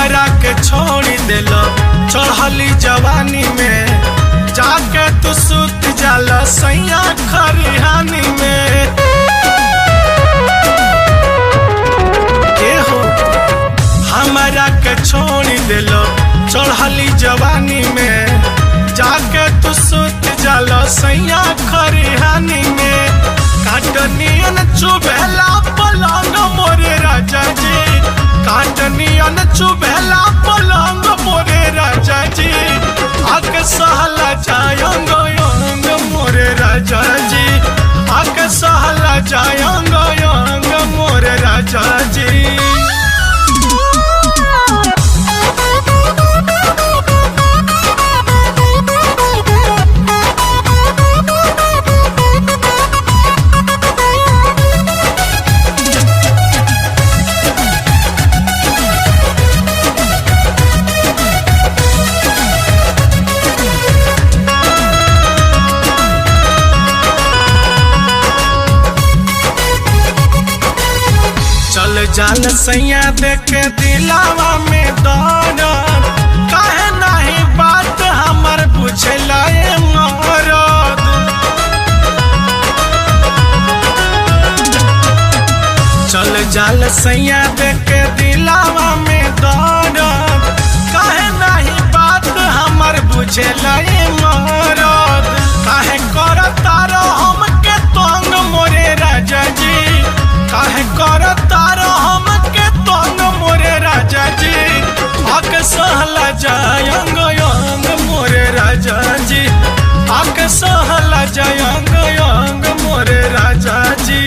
हमरा के छोड़ देलो चढ़ली जवानी में, जाके तू सुत जाला सैया खरिहानी में। हो हमरा के छोड़ देलो चढ़ली जवानी में, जाके तू सुत जाला सैया खरिहानी में। काटनियन चुभेला पलंग मोरे राजा जी, काटनियन चुभेला पलंग मोरे राजा जी। आके सहला जायंग यंग मोरे राजा जी, आके सहला जायंग यंग मोरे राजा जी। चल जाल सैया देखे दिलावा में दर्द, काहे नहीं बात हमर बुझला मरद। चल जाल सैया देखे दिलावा में दर्द, काहे नहीं बात हमर बुझला मरद। काहे करता रहो हमके तंग मोरे राजा जी, काहे करता हमके तंग मोरे राजा जी। आके सहला जायंग यंग मोरे राजा जी, आके सहला जायंग यंग मोरे राजा जी।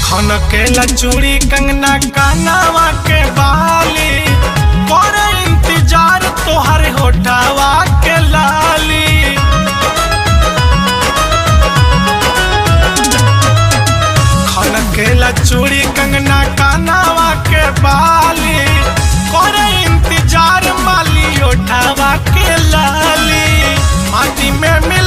खनकेला चूड़ी कंगना कानावा के बाली, कर इंतजार तोहर होठावा के लाली। खनकेला चूड़ी कंगना कानावा के बाली, कर इंतजार माली होठावा के लाली। माटी में मिल